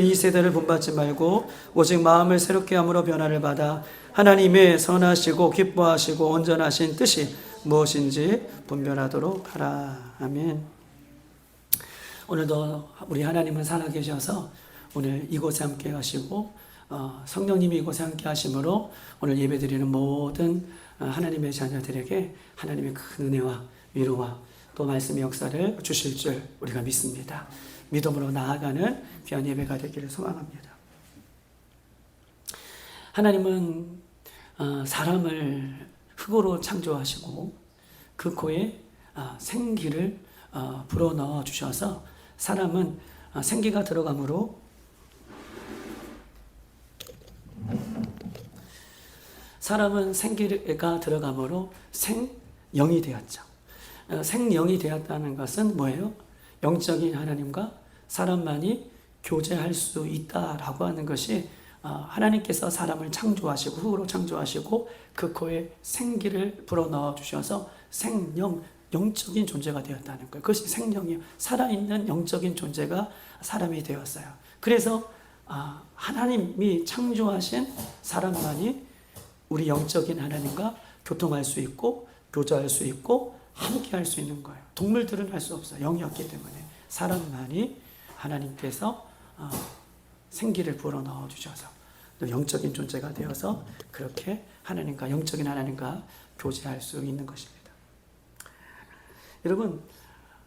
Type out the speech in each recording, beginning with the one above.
이 세대를 본받지 말고 오직 마음을 새롭게 함으로 변화를 받아 하나님의 선하시고 기뻐하시고 온전하신 뜻이 무엇인지 분별하도록 하라. 아멘. 오늘도 우리 하나님은 살아계셔서 오늘 이곳에 함께 하시고 성령님이 이곳에 함께 하심으로 오늘 예배드리는 모든 하나님의 자녀들에게 하나님의 큰 은혜와 위로와 또 말씀의 역사를 주실 줄 우리가 믿습니다. 믿음으로 나아가는 귀한 예배가 되기를 소망합니다. 하나님은 사람을 흙으로 창조하시고 그 코에 생기를 불어넣어 주셔서 사람은 생기가 들어가므로 생영이 되었죠. 생영이 되었다는 것은 뭐예요? 영적인 하나님과 사람만이 교제할 수 있다라고 하는 것이 하나님께서 사람을 창조하시고 흙으로 창조하시고 그 코에 생기를 불어넣어 주셔서 생영, 영적인 존재가 되었다는 거예요. 그것이 생명이에요. 살아있는 영적인 존재가 사람이 되었어요. 그래서 하나님이 창조하신 사람만이 우리 영적인 하나님과 교통할 수 있고 교제할 수 있고 함께 할 수 있는 거예요. 동물들은 할 수 없어요. 영이었기 때문에 사람만이 하나님께서 생기를 불어넣어 주셔서 영적인 존재가 되어서 그렇게 하나님과 영적인 하나님과 교제할 수 있는 것입니다. 여러분,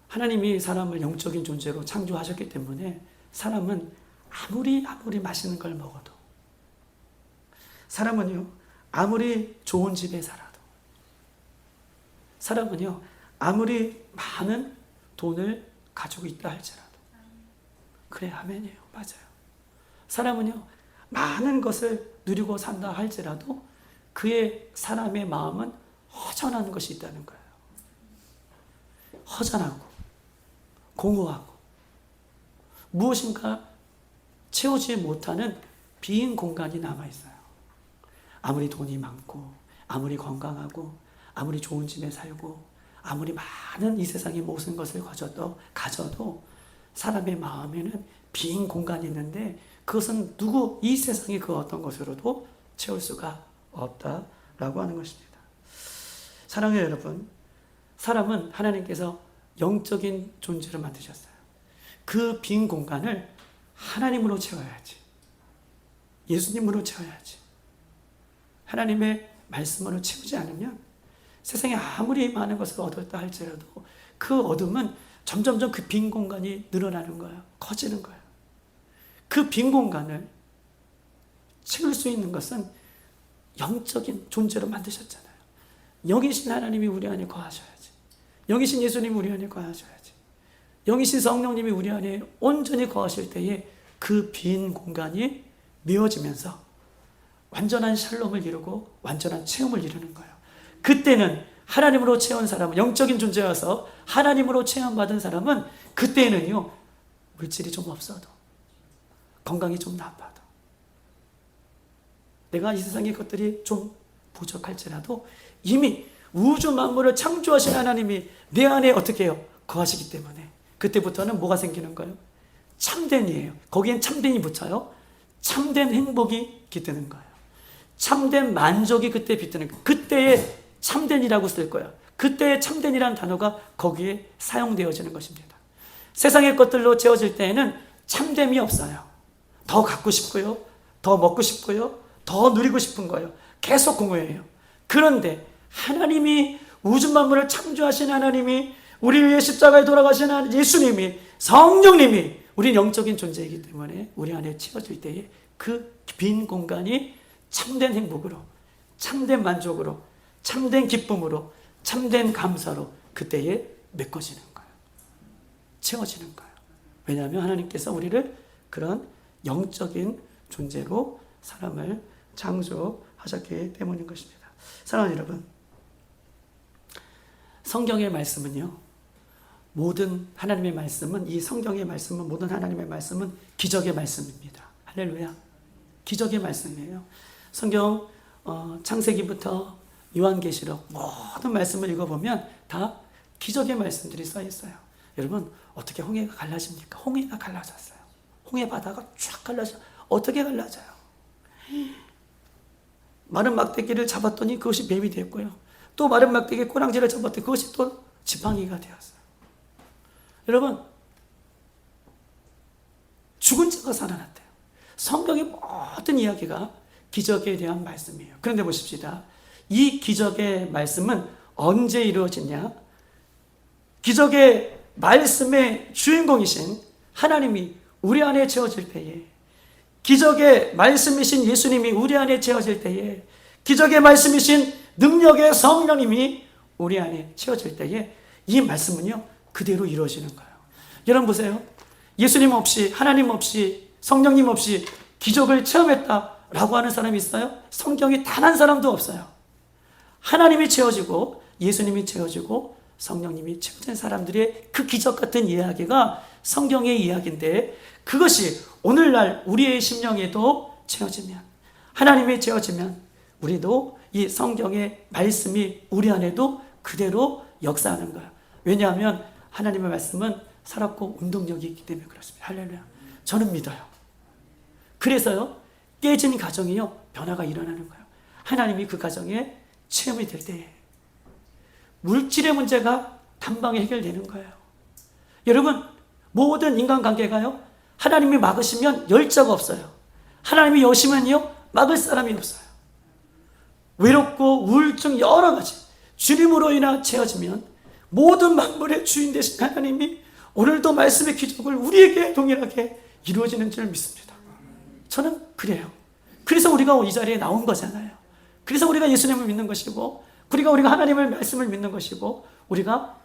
하나님이 사람을 영적인 존재로 창조하셨기 때문에 사람은 아무리 맛있는 걸 먹어도, 사람은요 아무리 좋은 집에 살아도, 사람은요 아무리 많은 돈을 가지고 있다 할지라도, 그래 아멘이에요. 맞아요. 사람은요 많은 것을 누리고 산다 할지라도 그의 사람의 마음은 허전한 것이 있다는 거예요. 허전하고 공허하고 무엇인가 채우지 못하는 빈 공간이 남아있어요. 아무리 돈이 많고 아무리 건강하고 아무리 좋은 집에 살고 아무리 많은 이 세상의 모든 것을 가져도 사람의 마음에는 빈 공간이 있는데 그것은 이 세상의 그 어떤 것으로도 채울 수가 없다라고 하는 것입니다. 사랑해요 여러분, 사람은 하나님께서 영적인 존재로 만드셨어요. 그 빈 공간을 하나님으로 채워야지, 예수님으로 채워야지. 하나님의 말씀으로 채우지 않으면 세상에 아무리 많은 것을 얻었다 할지라도 그 어둠은 점점점 그 빈 공간이 늘어나는 거예요. 커지는 거예요. 그 빈 공간을 채울 수 있는 것은 영적인 존재로 만드셨잖아요. 영이신 하나님이 우리 안에 거하셔야지. 영이신 예수님이 우리 안에 거하셔야지. 영이신 성령님이 우리 안에 온전히 거하실 때에 그 빈 공간이 메워지면서 완전한 샬롬을 이루고 완전한 체험을 이루는 거예요. 그때는 하나님으로 채운 사람은, 영적인 존재여서 하나님으로 체험받은 사람은 그때는요 물질이 좀 없어도, 건강이 좀 나빠도, 내가 이 세상의 것들이 좀 부족할지라도 이미 우주 만물을 창조하신 하나님이 내 안에 어떻게 해요? 거하시기 때문에 그때부터는 뭐가 생기는 거예요? 참된이에요. 거기엔 참된이 붙여요. 참된 행복이 깃드는 거예요. 참된 만족이 그때 깃드는 거예요. 그때의 참된이라고 쓸 거예요. 그때의 참된이라는 단어가 거기에 사용되어지는 것입니다. 세상의 것들로 채워질 때에는 참됨이 없어요. 더 갖고 싶고요, 더 먹고 싶고요, 더 누리고 싶은 거예요. 계속 공허해요. 그런데 하나님이 우주 만물을 창조하신 하나님이, 우리 위해 십자가에 돌아가신 예수님이, 성령님이 우리 영적인 존재이기 때문에 우리 안에 채워질 때에 그 빈 공간이 참된 행복으로, 참된 만족으로, 참된 기쁨으로, 참된 감사로 그때에 메꿔지는 거예요. 채워지는 거예요. 왜냐하면 하나님께서 우리를 그런 영적인 존재로 사람을 창조하셨기 때문인 것입니다. 사랑하는 여러분, 성경의 말씀은요, 모든 하나님의 말씀은, 이 성경의 말씀은, 모든 하나님의 말씀은 기적의 말씀입니다. 할렐루야. 기적의 말씀이에요. 성경 창세기부터 요한계시록 모든 말씀을 읽어보면 다 기적의 말씀들이 써 있어요. 여러분, 어떻게 홍해가 갈라집니까? 홍해가 갈라졌어요. 홍해 바다가 쫙 갈라져. 어떻게 갈라져요? 마른 막대기를 잡았더니 그것이 뱀이 됐고요. 또 마른 막대기에 꼬랑지를 잡았더니 그것이 또 지팡이가 되었어요. 여러분, 죽은 자가 살아났대요. 성경의 모든 이야기가 기적에 대한 말씀이에요. 그런데 보십시다. 이 기적의 말씀은 언제 이루어지냐? 기적의 말씀의 주인공이신 하나님이 우리 안에 채워질 때에, 기적의 말씀이신 예수님이 우리 안에 채워질 때에, 기적의 말씀이신 능력의 성령님이 우리 안에 채워질 때에 이 말씀은요 그대로 이루어지는 거예요. 여러분 보세요. 예수님 없이, 하나님 없이, 성령님 없이 기적을 체험했다라고 하는 사람이 있어요? 성경에 단 한 사람도 없어요. 하나님이 채워지고 예수님이 채워지고 성령님이 채워진 사람들의 그 기적 같은 이야기가 성경의 이야기인데, 그것이 오늘날 우리의 심령에도 채워지면, 하나님이 채워지면 우리도 이 성경의 말씀이 우리 안에도 그대로 역사하는 거예요. 왜냐하면 하나님의 말씀은 살았고 운동력이 있기 때문에 그렇습니다. 할렐루야. 저는 믿어요. 그래서요 깨진 가정이요 변화가 일어나는 거예요. 하나님이 그 가정에 체험이 될 때에 물질의 문제가 단방에 해결되는 거예요. 여러분, 모든 인간관계가요 하나님이 막으시면 열자가 없어요. 하나님이 여시면요 막을 사람이 없어요. 외롭고 우울증 여러 가지 주님으로 인하 채워지면 모든 만물의 주인 되신 하나님이 오늘도 말씀의 기적을 우리에게 동일하게 이루어지는 줄 믿습니다. 저는 그래요. 그래서 우리가 이 자리에 나온 거잖아요. 그래서 우리가 예수님을 믿는 것이고, 우리가 하나님의 말씀을 믿는 것이고, 우리가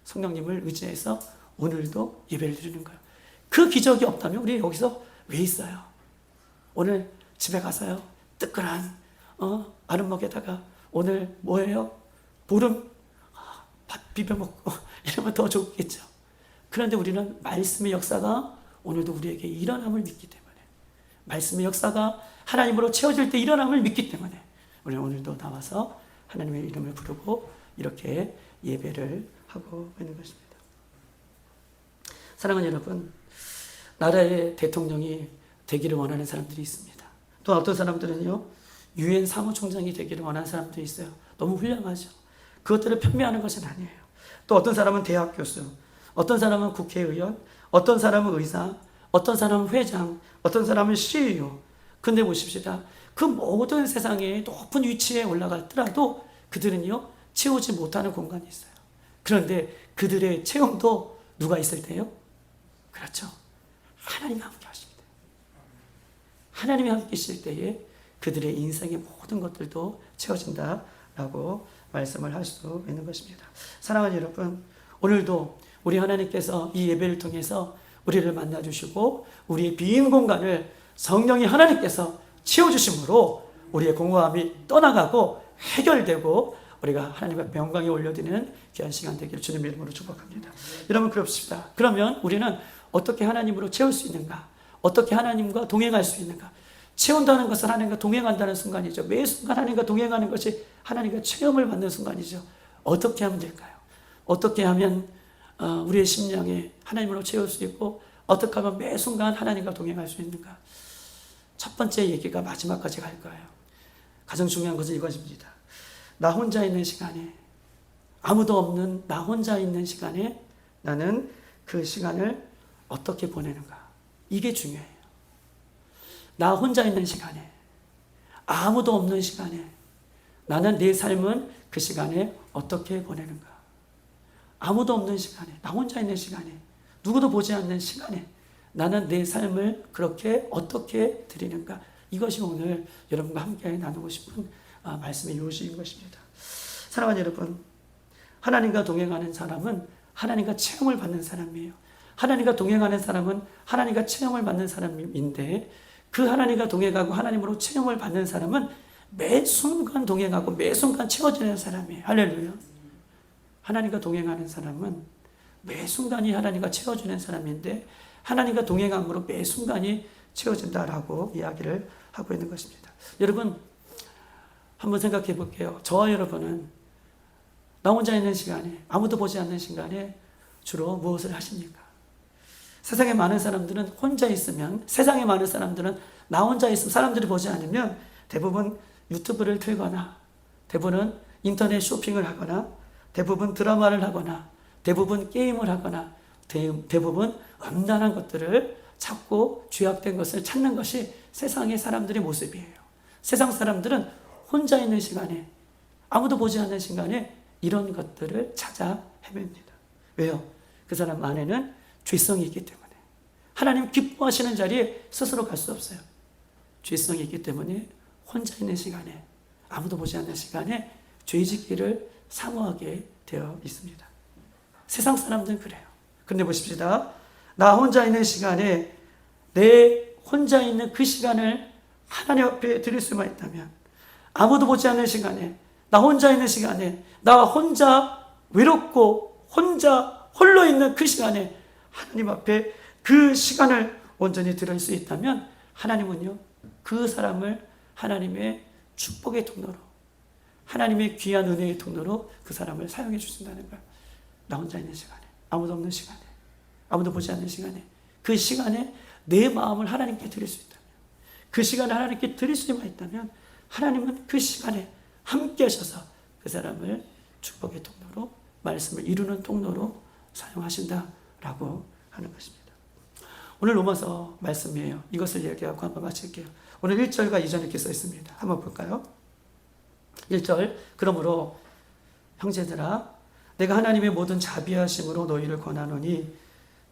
성령님을 의지해서 오늘도 예배를 드리는 거예요. 그 기적이 없다면 우리 여기서 왜 있어요? 오늘 집에 가서요 뜨끈한 아름먹에다가 오늘 뭐예요? 보름 밥 비벼 먹고 이러면 더 좋겠죠. 그런데 우리는 말씀의 역사가 오늘도 우리에게 일어남을 믿기 때문에, 말씀의 역사가 하나님으로 채워질 때 일어남을 믿기 때문에 우리는 오늘도 나와서 하나님의 이름을 부르고 이렇게 예배를 하고 있는 것입니다. 사랑하는 여러분, 나라의 대통령이 되기를 원하는 사람들이 있습니다. 또 어떤 사람들은요 유엔 사무총장이 되기를 원하는 사람들이 있어요. 너무 훌륭하죠. 그것들을 편미하는 것은 아니에요. 또 어떤 사람은 대학 교수, 어떤 사람은 국회의원, 어떤 사람은 의사, 어떤 사람은 회장, 어떤 사람은 CEO. 근데 보십시다. 그 모든 세상의 높은 위치에 올라갔더라도 그들은요 채우지 못하는 공간이 있어요. 그런데 그들의 체험도 누가 있을 때요? 그렇죠. 하나님이 함께 하십니다. 하나님이 함께 계실 때에 그들의 인생의 모든 것들도 채워진다라고 말씀을 할 수 있는 것입니다. 사랑하는 여러분, 오늘도 우리 하나님께서 이 예배를 통해서 우리를 만나주시고 우리의 빈 공간을 성령이 하나님께서 채워주심으로 우리의 공허함이 떠나가고 해결되고 우리가 하나님 앞에 영광에 올려드리는 귀한 시간 되기를 주님 이름으로 축복합니다. 여러분 그렇습니다. 그러면 우리는 어떻게 하나님으로 채울 수 있는가? 어떻게 하나님과 동행할 수 있는가? 채운다는 것은 하나님과 동행한다는 순간이죠. 매 순간 하나님과 동행하는 것이 하나님과 체험을 받는 순간이죠. 어떻게 하면 될까요? 어떻게 하면 우리의 심령에 하나님으로 채울 수 있고, 어떻게 하면 매 순간 하나님과 동행할 수 있는가? 첫 번째 얘기가 마지막까지 갈 거예요. 가장 중요한 것은 이것입니다. 나 혼자 있는 시간에, 아무도 없는 나 혼자 있는 시간에 나는 그 시간을 어떻게 보내는가? 이게 중요해요. 나 혼자 있는 시간에, 아무도 없는 시간에 나는 내 삶은 그 시간에 어떻게 보내는가? 아무도 없는 시간에, 나 혼자 있는 시간에, 누구도 보지 않는 시간에 나는 내 삶을 그렇게 어떻게 드리는가? 이것이 오늘 여러분과 함께 나누고 싶은 말씀의 요지인 것입니다. 사랑하는 여러분, 하나님과 동행하는 사람은 하나님과 체험을 받는 사람이에요. 하나님과 동행하는 사람은 하나님과 체험을 받는 사람인데, 그 하나님과 동행하고 하나님으로 체험을 받는 사람은 매 순간 동행하고 매 순간 채워지는 사람이에요. 할렐루야. 하나님과 동행하는 사람은 매 순간이 하나님과 채워주는 사람인데, 하나님과 동행함으로 매 순간이 채워진다라고 이야기를 하고 있는 것입니다. 여러분 한번 생각해 볼게요. 저와 여러분은 나 혼자 있는 시간에, 아무도 보지 않는 시간에 주로 무엇을 하십니까? 세상에 많은 사람들은 혼자 있으면, 세상에 많은 사람들은 나 혼자 있으면 사람들이 보지 않으면 대부분 유튜브를 틀거나, 대부분은 인터넷 쇼핑을 하거나, 대부분 드라마를 하거나, 대부분 게임을 하거나, 대부분 음란한 것들을 찾고 죄악된 것을 찾는 것이 세상의 사람들의 모습이에요. 세상 사람들은 혼자 있는 시간에, 아무도 보지 않는 시간에 이런 것들을 찾아 헤맵니다. 왜요? 그 사람 안에는 죄성이 있기 때문에. 하나님 기뻐하시는 자리에 스스로 갈 수 없어요. 죄성이 있기 때문에 혼자 있는 시간에, 아무도 보지 않는 시간에 죄짓기를 사모하게 되어 있습니다. 세상 사람들은 그래요. 그런데 보십시다. 나 혼자 있는 시간에, 내 혼자 있는 그 시간을 하나님 앞에 드릴 수만 있다면, 아무도 보지 않는 시간에, 나 혼자 있는 시간에, 나 혼자 외롭고 혼자 홀로 있는 그 시간에 하나님 앞에 그 시간을 온전히 드릴 수 있다면, 하나님은요, 그 사람을 하나님의 축복의 통로로, 하나님의 귀한 은혜의 통로로 그 사람을 사용해 주신다는 거예요. 나 혼자 있는 시간에, 아무도 없는 시간에, 아무도 보지 않는 시간에, 그 시간에 내 마음을 하나님께 드릴 수 있다면, 그 시간을 하나님께 드릴 수만 있다면, 하나님은 그 시간에 함께 하셔서 그 사람을 축복의 통로로, 말씀을 이루는 통로로 사용하신다라고 하는 것입니다. 오늘 로마서 말씀이에요. 이것을 얘기하고 한번 마칠게요. 오늘 1절과 2절 이렇게 써 있습니다. 한번 볼까요? 1절, 그러므로 형제들아, 내가 하나님의 모든 자비하심으로 너희를 권하노니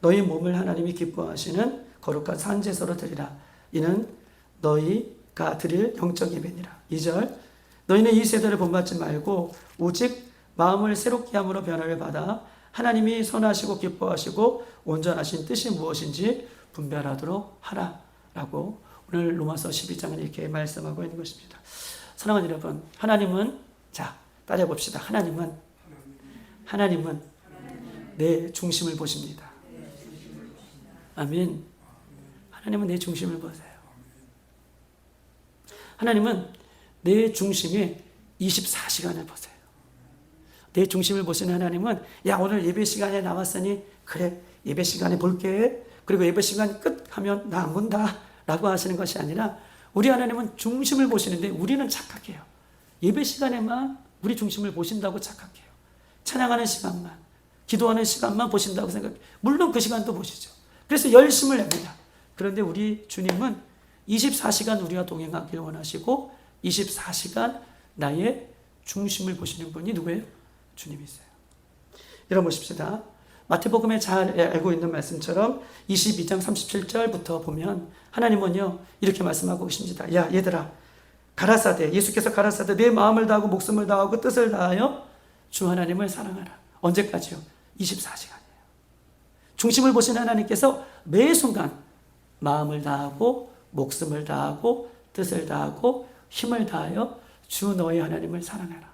너희 몸을 하나님이 기뻐하시는 거룩한 산제사로 드리라. 이는 너희가 드릴 영적 예배니라. 2절, 너희는 이 세대를 본받지 말고 오직 마음을 새롭게 함으로 변화를 받아 하나님이 선하시고 기뻐하시고 온전하신 뜻이 무엇인지 분별하도록 하라. 라고 오늘 로마서 12장은 이렇게 말씀하고 있는 것입니다. 사랑하는 여러분, 하나님은, 자, 따져봅시다. 하나님은 내 중심을 보십니다. 아멘. 하나님은 내 중심을 보세요. 하나님은 내 중심에 24시간을 보세요. 내 중심을 보시는 하나님은, 야, 오늘 예배 시간에 나왔으니 그래, 예배 시간에 볼게. 그리고 예배 시간 끝 하면 나 안 본다 라고 하시는 것이 아니라, 우리 하나님은 중심을 보시는데 우리는 착각해요. 예배 시간에만 우리 중심을 보신다고 착각해요. 찬양하는 시간만, 기도하는 시간만 보신다고 생각해요. 물론 그 시간도 보시죠. 그래서 열심을 냅니다. 그런데 우리 주님은 24시간 우리와 동행하기를 원하시고 24시간 나의 중심을 보시는 분이 누구예요? 주님이세요. 여러분 보십시다. 마태복음에 잘 알고 있는 말씀처럼 22장 37절부터 보면 하나님은요, 이렇게 말씀하고 계십니다. 야, 얘들아, 가라사대, 예수께서 가라사대 내 마음을 다하고 목숨을 다하고 뜻을 다하여 주 하나님을 사랑하라. 언제까지요? 24시간이에요. 중심을 보신 하나님께서 매 순간 마음을 다하고 목숨을 다하고 뜻을 다하고 힘을 다하여 주 너의 하나님을 사랑하라.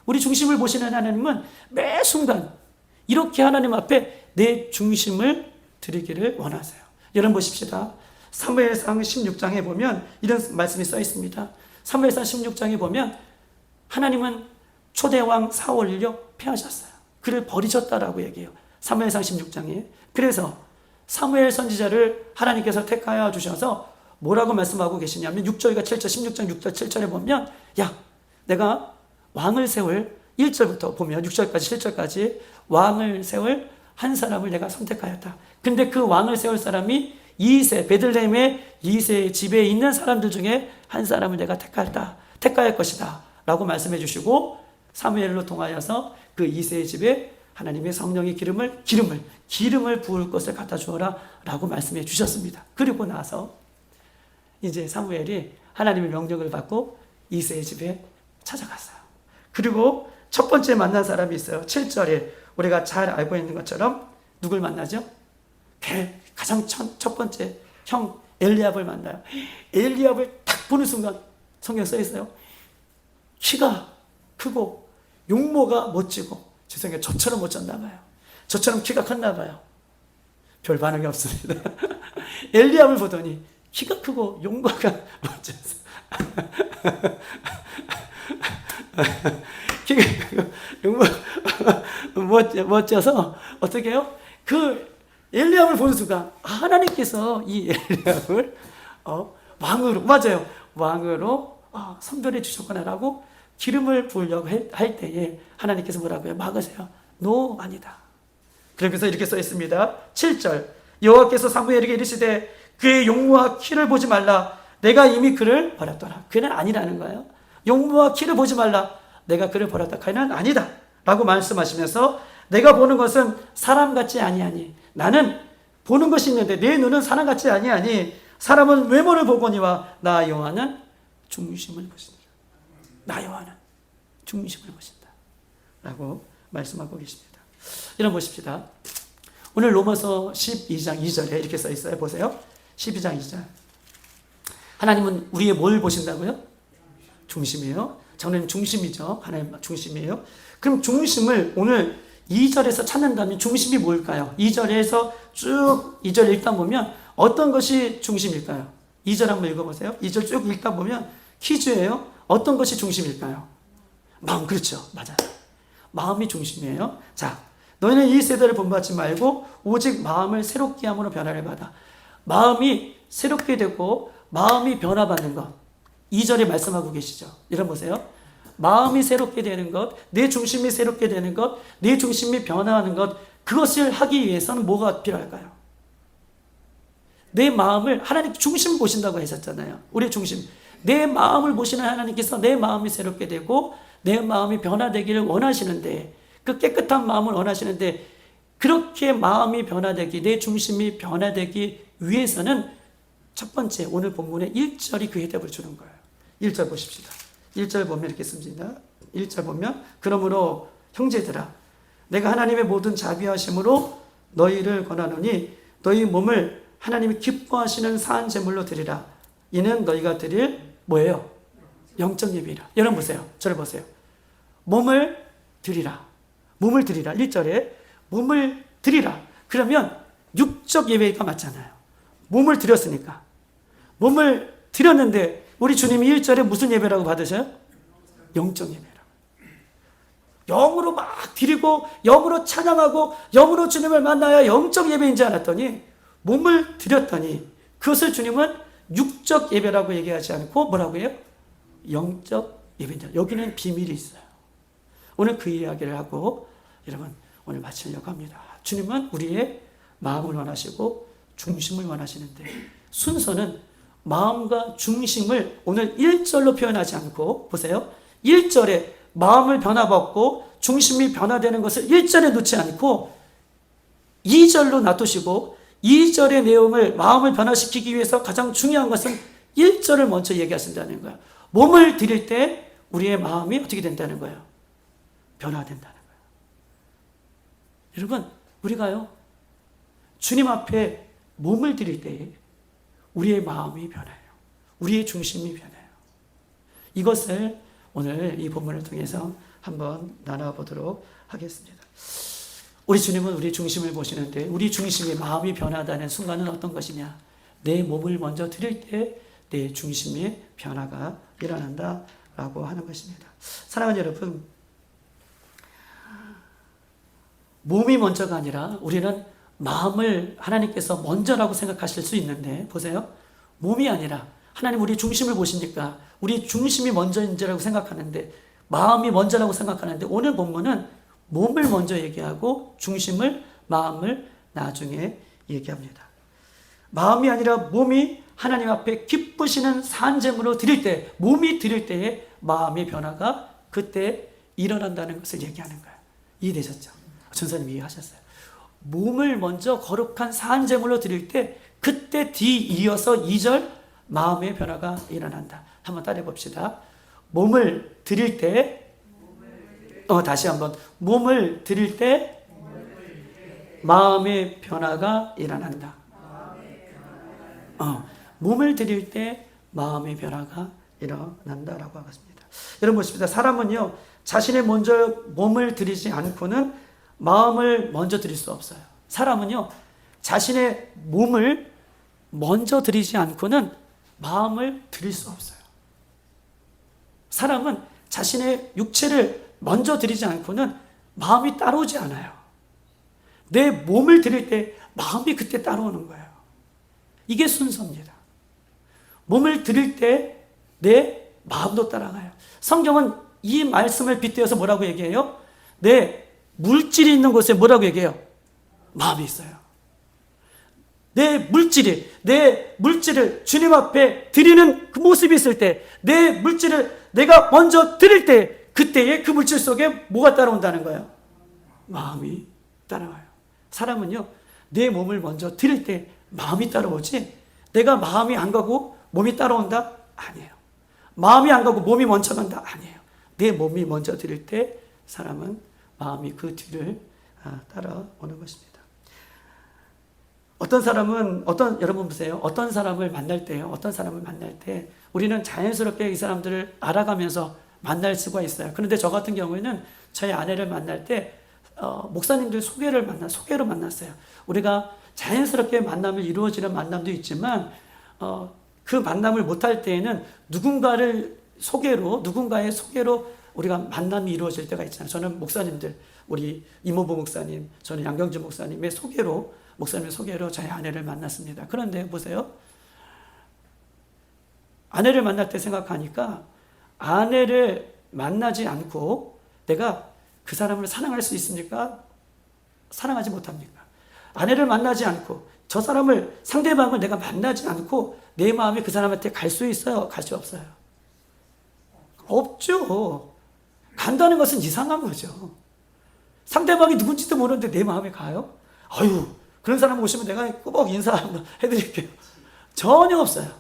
우리 중심을 보시는 하나님은 매 순간 이렇게 하나님 앞에 내 중심을 드리기를 원하세요. 여러분 보십시다. 사무엘상 16장에 보면 이런 말씀이 써 있습니다. 사무엘상 16장에 보면 하나님은 초대왕 사울을요 패하셨어요. 그를 버리셨다라고 얘기해요. 사무엘상 16장에. 그래서 사무엘 선지자를 하나님께서 택하여 주셔서 뭐라고 말씀하고 계시냐면 6절과 7절, 16장 6절 7절에 보면, 야, 내가 왕을 세울, 1절부터 보면 6절까지 7절까지 왕을 세울 한 사람을 내가 선택하였다. 근데 그 왕을 세울 사람이 이세, 베들레헴의 이세의 집에 있는 사람들 중에 한 사람을 내가 택할 것이다 라고 말씀해 주시고, 사무엘로 통하여서 그 이세의 집에 하나님의 성령의 기름을 부을 것을 갖다 주어라 라고 말씀해 주셨습니다. 그리고 나서 이제 사무엘이 하나님의 명령을 받고 이세의 집에 찾아갔어요. 그리고 첫 번째 만난 사람이 있어요. 7절에 우리가 잘 알고 있는 것처럼 누굴 만나죠? 가장 첫 번째 형 엘리압을 만나요. 엘리압을 딱 보는 순간 성경에 써 있어요. 키가 크고 용모가 멋지고, 죄송해요, 저처럼 멋졌나 봐요. 저처럼 키가 컸나 봐요. 별 반응이 없습니다. 엘리압을 보더니 키가 크고 용모가 멋져서 키가 크고 용모가 멋져서 어떻게 해요? 그 엘리압을 본 수가 하나님께서 이 엘리압을 왕으로 맞아요. 왕으로 선별해 주셨구나라고 기름을 부으려고 할 때에 하나님께서 뭐라고요? 막으세요. 노 아니다. 그러면서 이렇게 써 있습니다. 7절 여호와께서 사무엘에게 이르시되 그의 용모와 키를 보지 말라. 내가 이미 그를 버렸더라. 그는 아니라는 거예요. 용모와 키를 보지 말라. 내가 그를 버렸다. 그는 아니다. 라고 말씀하시면서 내가 보는 것은 사람 같지 아니하니 나는 보는 것이 있는데 내 눈은 사람 같지 아니하니 사람은 외모를 보거니와 나 여호와는 중심을 보시니라. 나 여호와는 중심을 보신다. 라고 말씀하고 계십니다. 이런 보십시다. 오늘 로마서 12장 2절에 이렇게 써 있어요. 보세요. 12장 2절. 하나님은 우리의 뭘 보신다고요? 중심이에요. 저는 중심이죠. 하나님 중심이에요. 그럼 중심을 오늘 2절에서 찾는다면 중심이 뭘까요? 2절에서 쭉 2절 읽다 보면 어떤 것이 중심일까요? 2절 한번 읽어보세요. 2절 쭉 읽다 보면 퀴즈예요. 어떤 것이 중심일까요? 마음, 그렇죠. 맞아요. 마음이 중심이에요. 자, 너희는 이 세대를 본받지 말고 오직 마음을 새롭게 함으로 변화를 받아. 마음이 새롭게 되고 마음이 변화받는 것. 2절에 말씀하고 계시죠. 이런 보세요. 마음이 새롭게 되는 것, 내 중심이 새롭게 되는 것, 내 중심이 변화하는 것, 그것을 하기 위해서는 뭐가 필요할까요? 내 마음을 하나님 중심 보신다고 하셨잖아요. 우리 중심. 내 마음을 보시는 하나님께서 내 마음이 새롭게 되고 내 마음이 변화되기를 원하시는데 그 깨끗한 마음을 원하시는데 그렇게 마음이 변화되기, 내 중심이 변화되기 위해서는 첫 번째 오늘 본문의 1절이 그 해답을 주는 거예요. 1절 보십시다. 1절 보면 이렇게 씁니다. 1절 보면 그러므로 형제들아 내가 하나님의 모든 자비하심으로 너희를 권하노니 너희 몸을 하나님이 기뻐하시는 사한 제물로 드리라. 이는 너희가 드릴 뭐예요? 영적 예배라. 여러분 보세요. 저를 보세요. 몸을 드리라. 몸을 드리라. 1절에 몸을 드리라. 그러면 육적 예배가 맞잖아요. 몸을 드렸으니까. 몸을 드렸는데 우리 주님이 1절에 무슨 예배라고 받으셔요? 영적 예배라고. 영으로 막 드리고 영으로 찬양하고 영으로 주님을 만나야 영적 예배인지 알았더니 몸을 드렸더니 그것을 주님은 육적 예배라고 얘기하지 않고 뭐라고 해요? 영적 예배인지. 여기는 비밀이 있어요. 오늘 그 이야기를 하고 여러분 오늘 마치려고 합니다. 주님은 우리의 마음을 원하시고 중심을 원하시는데 순서는 마음과 중심을 오늘 1절로 표현하지 않고 보세요. 1절에 마음을 변화받고 중심이 변화되는 것을 1절에 놓지 않고 2절로 놔두시고 2절의 내용을 마음을 변화시키기 위해서 가장 중요한 것은 1절을 먼저 얘기하신다는 거예요. 몸을 드릴 때 우리의 마음이 어떻게 된다는 거예요? 변화된다는 거예요. 여러분 우리가요 주님 앞에 몸을 드릴 때 우리의 마음이 변해요. 우리의 중심이 변해요. 이것을 오늘 이 본문을 통해서 한번 나눠보도록 하겠습니다. 우리 주님은 우리 중심을 보시는데 우리 중심이 마음이 변하다는 순간은 어떤 것이냐? 내 몸을 먼저 드릴 때 내 중심의 변화가 일어난다라고 하는 것입니다. 사랑하는 여러분, 몸이 먼저가 아니라 우리는 마음을 하나님께서 먼저라고 생각하실 수 있는데 보세요. 몸이 아니라 하나님 우리 중심을 보시니까 우리 중심이 먼저인지라고 생각하는데 마음이 먼저라고 생각하는데 오늘 본문은 몸을 먼저 얘기하고 중심을 마음을 나중에 얘기합니다. 마음이 아니라 몸이 하나님 앞에 기쁘시는 산재물로 드릴 때 몸이 드릴 때에 마음의 변화가 그때 일어난다는 것을 얘기하는 거예요. 이해되셨죠? 전사님 이해하셨어요? 몸을 먼저 거룩한 산재물로 드릴 때 그때 뒤 이어서 2절 마음의 변화가 일어난다. 한번 따라해 봅시다. 몸을 드릴 때 다시 한번 몸을 드릴 때 마음의 변화가 일어난다. 몸을 드릴 때 마음의 변화가 일어난다라고 하겠습니다. 여러분 보십시다. 사람은요 자신의 먼저 몸을 드리지 않고는 마음을 먼저 드릴 수 없어요. 사람은요 자신의 몸을 먼저 드리지 않고는 마음을 드릴 수 없어요. 사람은 자신의 육체를 먼저 드리지 않고는 마음이 따라오지 않아요. 내 몸을 드릴 때 마음이 그때 따라오는 거예요. 이게 순서입니다. 몸을 드릴 때 내 마음도 따라가요. 성경은 이 말씀을 빗대어서 뭐라고 얘기해요? 내 물질이 있는 곳에 뭐라고 얘기해요? 마음이 있어요. 내 물질을 주님 앞에 드리는 그 모습이 있을 때, 내 물질을 내가 먼저 드릴 때, 그때에 그 물질 속에 뭐가 따라온다는 거예요? 마음이 따라와요. 사람은요, 내 몸을 먼저 드릴 때 마음이 따라오지, 내가 마음이 안 가고 몸이 따라온다? 아니에요. 마음이 안 가고 몸이 먼저 간다? 아니에요. 내 몸이 먼저 드릴 때 사람은 마음이 그 뒤를 따라오는 것입니다. 여러분 보세요. 어떤 사람을 만날 때요. 우리는 자연스럽게 이 사람들을 알아가면서 만날 수가 있어요. 그런데 저 같은 경우에는 저희 아내를 만날 때 목사님들 소개로 만났어요. 우리가 자연스럽게 만남을 이루어지는 만남도 있지만 그 만남을 못할 때에는 누군가의 소개로 우리가 만남이 이루어질 때가 있잖아요. 저는 목사님들, 우리 이모부 목사님, 저는 양경주 목사님의 소개로 저희 아내를 만났습니다. 그런데 보세요. 아내를 만날 때 생각하니까 아내를 만나지 않고 내가 그 사람을 사랑할 수 있습니까? 사랑하지 못합니까? 아내를 만나지 않고 상대방을 내가 만나지 않고 내 마음이 그 사람한테 갈 수 있어요? 갈 수 없어요? 없죠. 간다는 것은 이상한 거죠. 상대방이 누군지도 모르는데 내 마음에 가요? 아유, 그런 사람 오시면 내가 꼭 인사해드릴게요. 전혀 없어요.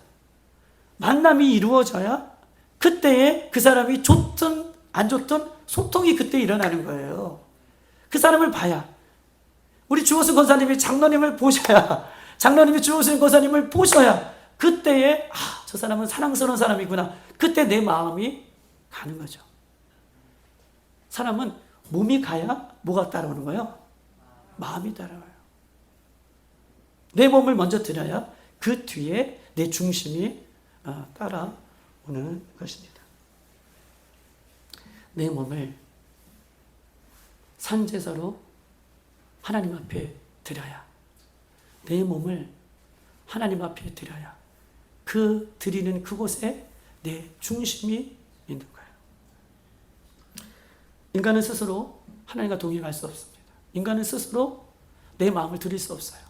만남이 이루어져야 그때에 그 사람이 좋든 안 좋든 소통이 그때 일어나는 거예요. 그 사람을 봐야, 우리 주호승 권사님이 장로님을 보셔야, 장로님이 주호승 권사님을 보셔야 그때에 저 사람은 사랑스러운 사람이구나. 그때 내 마음이 가는 거죠. 사람은 몸이 가야 뭐가 따라오는 거예요? 마음이 따라와요. 내 몸을 먼저 드려야 그 뒤에 내 중심이 따라오는 것입니다. 내 몸을 산제사로 하나님 앞에 드려야, 내 몸을 하나님 앞에 드려야 그 드리는 그곳에 내 중심이 있는 거예요. 인간은 스스로 하나님과 동행할 수 없습니다. 인간은 스스로 내 마음을 드릴 수 없어요.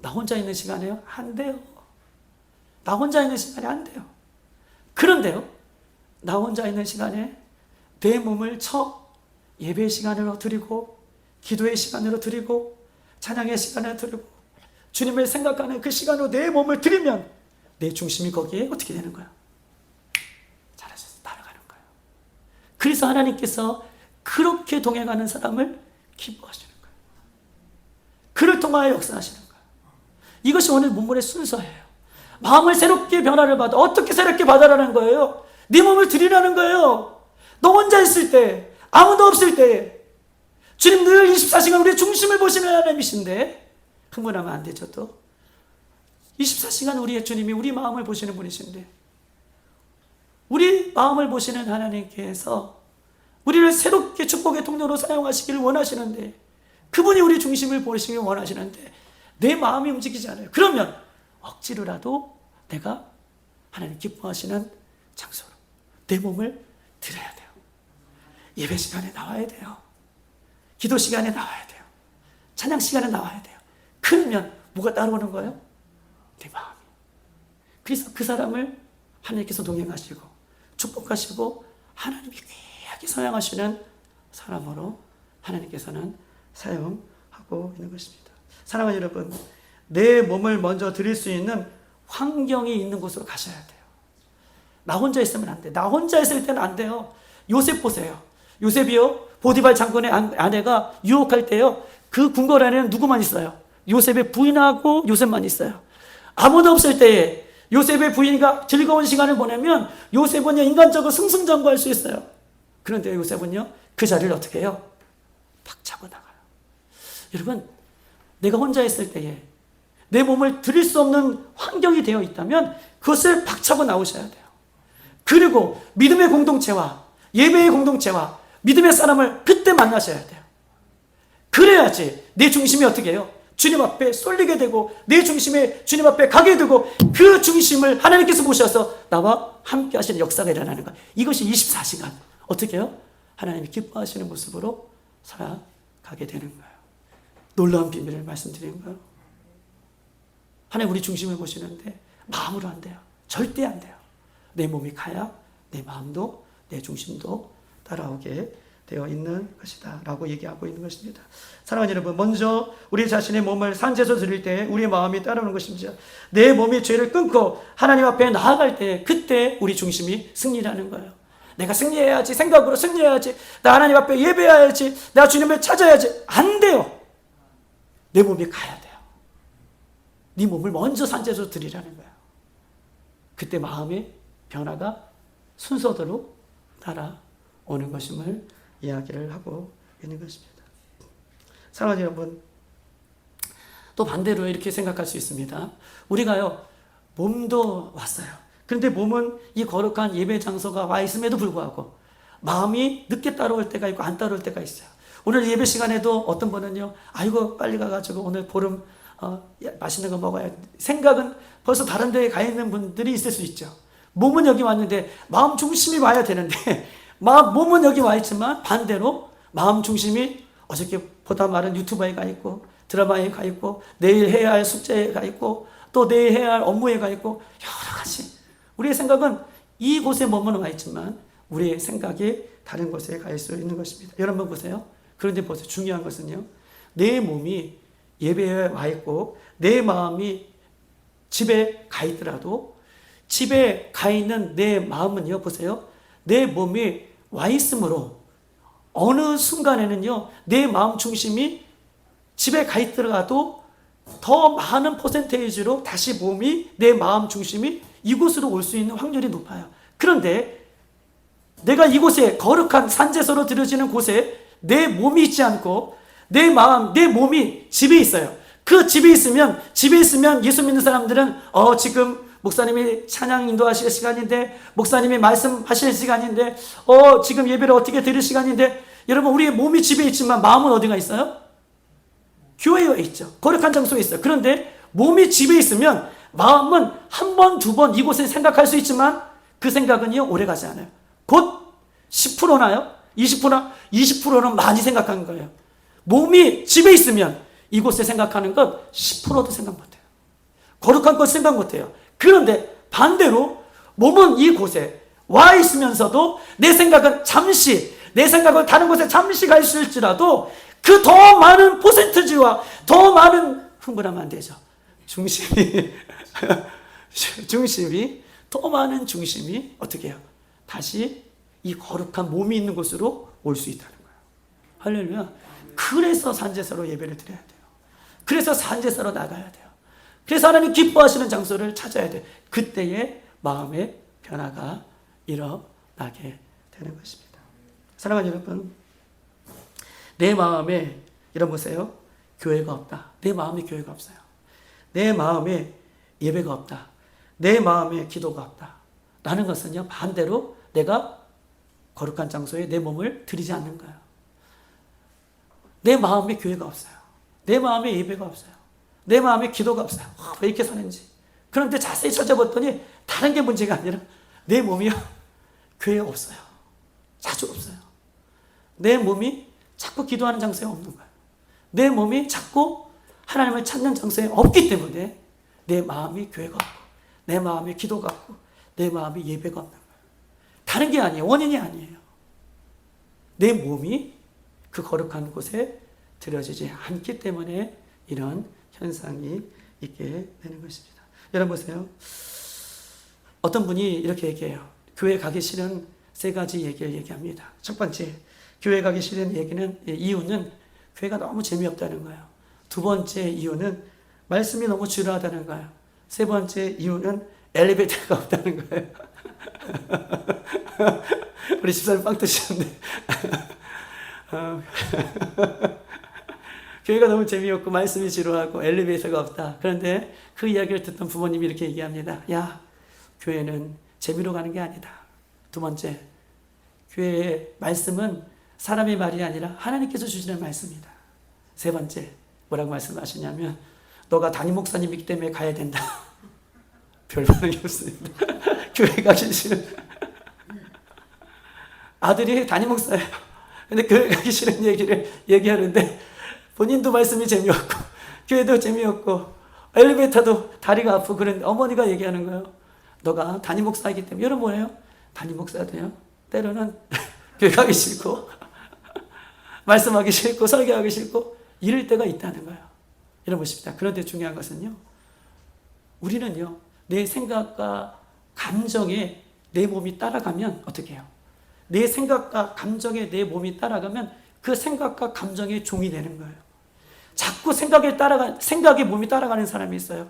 나 혼자 있는 시간에요? 안 돼요. 나 혼자 있는 시간에 안 돼요. 그런데요, 나 혼자 있는 시간에 내 몸을 예배 시간으로 드리고, 기도의 시간으로 드리고, 찬양의 시간으로 드리고, 주님을 생각하는 그 시간으로 내 몸을 드리면 내 중심이 거기에 어떻게 되는 거야? 잘하셔서 따라가는 거예요. 그래서 하나님께서 그렇게 동행하는 사람을 기뻐하시는 거예요. 그를 통하여 역사하시는 거예요. 이것이 오늘 본문의 순서예요. 마음을 새롭게 변화를 받아. 어떻게 새롭게 받아라는 거예요? 네 몸을 드리라는 거예요. 너 혼자 있을 때, 아무도 없을 때, 주님 늘 24시간 우리의 중심을 보시는 하나님이신데 흥분하면 안 되죠. 또 24시간 우리의 주님이 우리 마음을 보시는 분이신데, 우리 마음을 보시는 하나님께서 우리를 새롭게 축복의 통로로 사용하시기를 원하시는데, 그분이 우리 중심을 보시길 원하시는데 내 마음이 움직이지 않아요. 그러면 억지로라도 내가 하나님 기뻐하시는 장소로 내 몸을 드려야 돼요. 예배 시간에 나와야 돼요. 기도 시간에 나와야 돼요. 찬양 시간에 나와야 돼요. 그러면 뭐가 따라오는 거예요? 내 마음이. 그래서 그 사람을 하나님께서 동행하시고 축복하시고 하나님이 귀하게 사용하시는 사람으로 하나님께서는 사용하고 있는 것입니다. 사랑하는 여러분, 내 몸을 먼저 드릴 수 있는 환경이 있는 곳으로 가셔야 돼요. 나 혼자 있으면 안 돼. 나 혼자 있을 때는 안 돼요. 요셉 보세요. 요셉이요, 보디발 장군의 아내가 유혹할 때요, 그 궁궐 안에는 누구만 있어요? 요셉의 부인하고 요셉만 있어요. 아무도 없을 때에 요셉의 부인과 즐거운 시간을 보내면 요셉은 인간적으로 승승장구할 수 있어요. 그런데 요셉은요, 그 자리를 어떻게 해요? 박차고 나가요. 여러분, 내가 혼자 있을 때에 내 몸을 드릴 수 없는 환경이 되어 있다면 그것을 박차고 나오셔야 돼요. 그리고 믿음의 공동체와 예배의 공동체와 믿음의 사람을 그때 만나셔야 돼요. 그래야지 내 중심이 어떻게 해요? 주님 앞에 쏠리게 되고 내 중심에 주님 앞에 가게 되고 그 중심을 하나님께서 보셔서 나와 함께 하시는 역사가 일어나는 거예요. 이것이 24시간 어떻게 해요? 하나님이 기뻐하시는 모습으로 살아가게 되는 거예요. 놀라운 비밀을 말씀드리는 거예요. 하나님 우리 중심을 보시는데 마음으로 안 돼요. 절대 안 돼요. 내 몸이 가야 내 마음도 내 중심도 따라오게 되어 있는 것이다 라고 얘기하고 있는 것입니다. 사랑하는 여러분, 먼저 우리 자신의 몸을 산제소 드릴 때 우리 마음이 따라오는 것입니다. 내 몸이 죄를 끊고 하나님 앞에 나아갈 때 그때 우리 중심이 승리라는 거예요. 내가 승리해야지, 생각으로 승리해야지, 나 하나님 앞에 예배해야지, 내가 주님을 찾아야지. 안 돼요. 내 몸이 가야 돼요. 네 몸을 먼저 산제소 드리라는 거예요. 그때 마음의 변화가 순서대로 따라오는 것임을 이야기를 하고 있는 것입니다. 사랑하는 여러분, 또 반대로 이렇게 생각할 수 있습니다. 우리가요, 몸도 왔어요. 그런데 몸은 이 거룩한 예배 장소가 와 있음에도 불구하고 마음이 늦게 따라올 때가 있고 안 따라올 때가 있어요. 오늘 예배 시간에도 어떤 분은요, 아이고 빨리 가가지고 오늘 보름 맛있는 거 먹어야 돼. 생각은 벌써 다른 데에 가 있는 분들이 있을 수 있죠. 몸은 여기 왔는데 마음 중심이 와야 되는데 몸은 여기 와 있지만 반대로 마음 중심이 어저께 보다 많은 유튜브에 가 있고 드라마에 가 있고 내일 해야 할 숙제에 가 있고 또 내일 해야 할 업무에 가 있고 여러 가지 우리의 생각은 이곳에 머무는 와 있지만 우리의 생각이 다른 곳에 가 있을 수 있는 것입니다. 여러분 보세요. 그런데 보세요. 중요한 것은요. 내 몸이 예배에 와 있고 내 마음이 집에 가 있더라도 집에 가 있는 내 마음은요. 보세요. 내 몸이 와 있으므로 어느 순간에는요. 내 마음 중심이 집에 가 있더라도 더 많은 퍼센테이지로 다시 몸이 내 마음 중심이 이곳으로 올 수 있는 확률이 높아요. 그런데 내가 이곳에 거룩한 산제소로 드려지는 곳에 내 몸이 있지 않고 내 마음, 내 몸이 집에 있어요. 그 집에 있으면 예수 믿는 사람들은 지금 목사님이 찬양 인도하실 시간인데 목사님이 말씀하실 시간인데 지금 예배를 어떻게 드릴 시간인데 여러분 우리의 몸이 집에 있지만 마음은 어디가 있어요? 교회에 있죠. 거룩한 장소에 있어요. 그런데 몸이 집에 있으면 마음은 한 번, 두 번 이곳에 생각할 수 있지만 그 생각은요 오래 가지 않아요. 곧 10%나요? 20%나? 20%는 많이 생각하는 거예요. 몸이 집에 있으면 이곳에 생각하는 것 10%도 생각 못해요. 거룩한 것 생각 못해요. 그런데 반대로 몸은 이곳에 와 있으면서도 내 생각은 다른 곳에 잠시 가 있을지라도 그 더 많은 퍼센트지와 더 많은 흥분하면 안 되죠. 더 많은 중심이 어떻게 해요? 다시 이 거룩한 몸이 있는 곳으로 올 수 있다는 거예요. 할렐루야. 그래서 산제사로 예배를 드려야 돼요. 그래서 산제사로 나가야 돼요. 그래서 하나님 기뻐하시는 장소를 찾아야 돼요. 그때의 마음의 변화가 일어나게 되는 것입니다. 사랑하는 여러분, 내 마음에 보세요. 교회가 없다. 내 마음에 교회가 없어요. 내 마음에 예배가 없다. 내 마음에 기도가 없다. 라는 것은요, 반대로 내가 거룩한 장소에 내 몸을 들이지 않는 거예요. 내 마음에 교회가 없어요. 내 마음에 예배가 없어요. 내 마음에 기도가 없어요. 왜 이렇게 사는지. 그런데 자세히 찾아봤더니 다른 게 문제가 아니라 내 몸이요. 교회에 없어요. 자주 없어요. 내 몸이 자꾸 기도하는 장소에 없는 거예요. 내 몸이 자꾸 하나님을 찾는 장소에 없기 때문에 내 마음이 교회가 없고 내 마음이 기도가 없고 내 마음이 예배가 없는 거예요. 다른 게 아니에요. 원인이 아니에요. 내 몸이 그 거룩한 곳에 들여지지 않기 때문에 이런 현상이 있게 되는 것입니다. 여러분 보세요. 어떤 분이 이렇게 얘기해요. 교회 가기 싫은 세 가지 얘기를 얘기합니다. 첫 번째, 교회 가기 싫은 이유는 교회가 너무 재미없다는 거예요. 두 번째 이유는 말씀이 너무 지루하다는 거예요. 세 번째 이유는 엘리베이터가 없다는 거예요. 우리 집사님 빵 터지셨는데 교회가 너무 재미없고 말씀이 지루하고 엘리베이터가 없다. 그런데 그 이야기를 듣던 부모님이 이렇게 얘기합니다. 야, 교회는 재미로 가는 게 아니다. 두 번째, 교회의 말씀은 사람의 말이 아니라 하나님께서 주시는 말씀이다. 세 번째, 뭐라고 말씀하시냐면 너가 담임 목사님이기 때문에 가야 된다. 별 반응이 없습니다. 교회 가기 싫은 아들이 담임 목사예요. 근데 교회 가기 싫은 얘기를 얘기하는데 본인도 말씀이 재미없고 교회도 재미없고 엘리베이터도 다리가 아프고 그런데 어머니가 얘기하는 거예요. 너가 담임 목사이기 때문에. 여러분 뭐예요? 담임 목사도요. 때로는 교회 가기 싫고 말씀하기 싫고 설교하기 싫고 이럴 때가 있다는 거예요. 여러분 보십시다. 그런데 중요한 것은요. 우리는요. 내 생각과 감정에 내 몸이 따라가면 어떻게 해요? 내 생각과 감정에 내 몸이 따라가면 그 생각과 감정의 종이 되는 거예요. 자꾸 생각에 몸이 따라가는 사람이 있어요.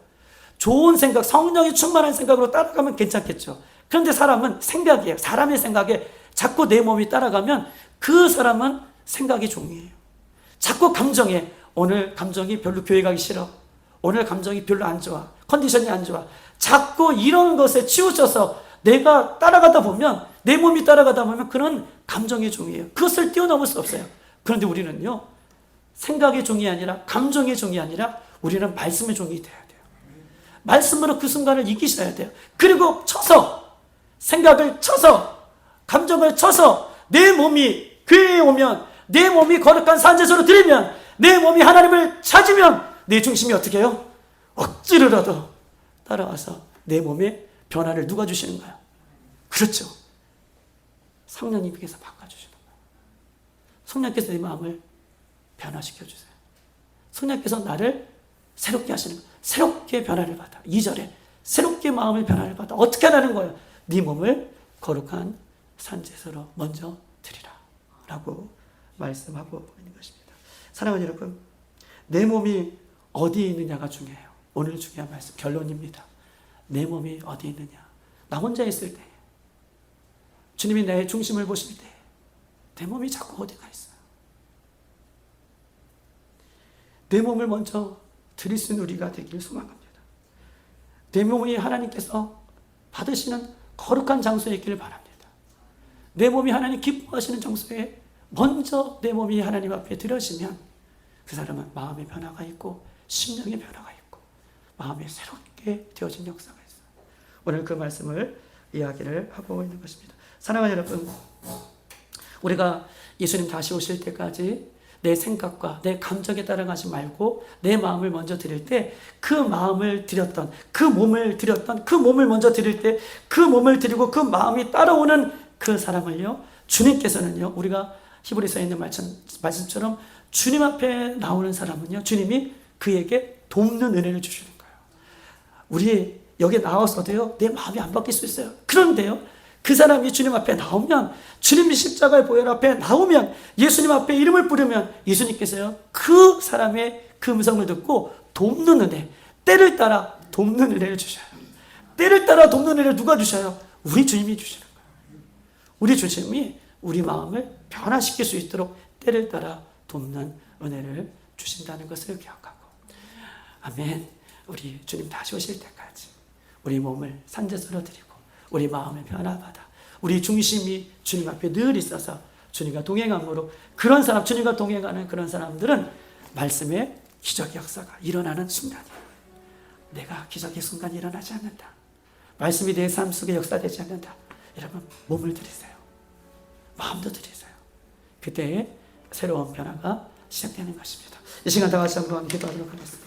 좋은 생각, 성령이 충만한 생각으로 따라가면 괜찮겠죠. 그런데 사람은 생각이에요. 사람의 생각에 자꾸 내 몸이 따라가면 그 사람은 생각이 종이에요. 자꾸 감정에 오늘 감정이 별로 교회 가기 싫어. 오늘 감정이 별로 안 좋아. 컨디션이 안 좋아. 자꾸 이런 것에 치우쳐서 내가 따라가다 보면 내 몸이 따라가다 보면 그런 감정의 종이에요. 그것을 뛰어넘을 수 없어요. 그런데 우리는요. 생각의 종이 아니라 감정의 종이 아니라 우리는 말씀의 종이 돼야 돼요. 말씀으로 그 순간을 이기셔야 돼요. 그리고 쳐서 생각을 쳐서 감정을 쳐서 내 몸이 교회에 오면 내 몸이 거룩한 산제소로 드리면 내 몸이 하나님을 찾으면 내 중심이 어떻게 해요? 억지로라도 따라와서 내 몸에 변화를 누가 주시는가요? 그렇죠. 성령님께서 바꿔주시는 거예요. 성령께서 내 마음을 변화시켜주세요. 성령께서 나를 새롭게 하시는 거예요. 새롭게 변화를 받아. 2절에 새롭게 마음을 변화를 받아. 어떻게 하라는 거예요? 네 몸을 거룩한 산제소로 먼저 드리라 라고 말씀하고 있는 것입니다. 사랑하는 여러분, 내 몸이 어디에 있느냐가 중요해요. 오늘 중요한 말씀, 결론입니다. 내 몸이 어디 있느냐. 나 혼자 있을 때, 주님이 내 중심을 보실 때, 내 몸이 자꾸 어디가 있어요. 내 몸을 먼저 드릴 수 있는 우리가 되길 소망합니다. 내 몸이 하나님께서 받으시는 거룩한 장소에 있기를 바랍니다. 내 몸이 하나님 기뻐하시는 장소에 먼저 내 몸이 하나님 앞에 드려지면 그 사람은 마음의 변화가 있고 심령의 변화가 있고 마음이 새롭게 되어진 역사가 있어요. 오늘 그 말씀을 이야기를 하고 있는 것입니다. 사랑하는 여러분, 우리가 예수님 다시 오실 때까지 내 생각과 내 감정에 따라가지 말고 내 마음을 먼저 드릴 때 그 마음을 드렸던 그 몸을 드렸던 그 몸을 먼저 드릴 때 그 몸을 드리고 그 마음이 따라오는 그 사람을요, 주님께서는요, 우리가 히브리서에 있는 말씀처럼 주님 앞에 나오는 사람은요, 주님이 그에게 돕는 은혜를 주시는 거예요. 우리 여기 나와서도요, 내 마음이 안 바뀔 수 있어요. 그런데요, 그 사람이 주님 앞에 나오면, 주님이 십자가의 보혈 앞에 나오면, 예수님 앞에 이름을 부르면 예수님께서요, 그 사람의 그 음성을 듣고 돕는 은혜, 때를 따라 돕는 은혜를 주셔요. 때를 따라 돕는 은혜를 누가 주셔요? 우리 주님이 주시는 거예요. 우리 주님이 우리 마음을 변화시킬 수 있도록 때를 따라 돕는 은혜를 주신다는 것을 기억하고, 아멘. 우리 주님 다시 오실 때까지 우리 몸을 산제소로 드리고 우리 마음을 변화받아 우리 중심이 주님 앞에 늘 있어서 주님과 동행함으로, 그런 사람, 주님과 동행하는 그런 사람들은 말씀의 기적의 역사가 일어나는 순간이에요. 내가 기적의 순간이 일어나지 않는다. 말씀이 내 삶 속에 역사되지 않는다. 여러분, 몸을 드리세요. 마음도 드리세요. 그때 새로운 변화가 시작되는 것입니다. 이 시간 다 같이 한번 기도하도록 하겠습니다.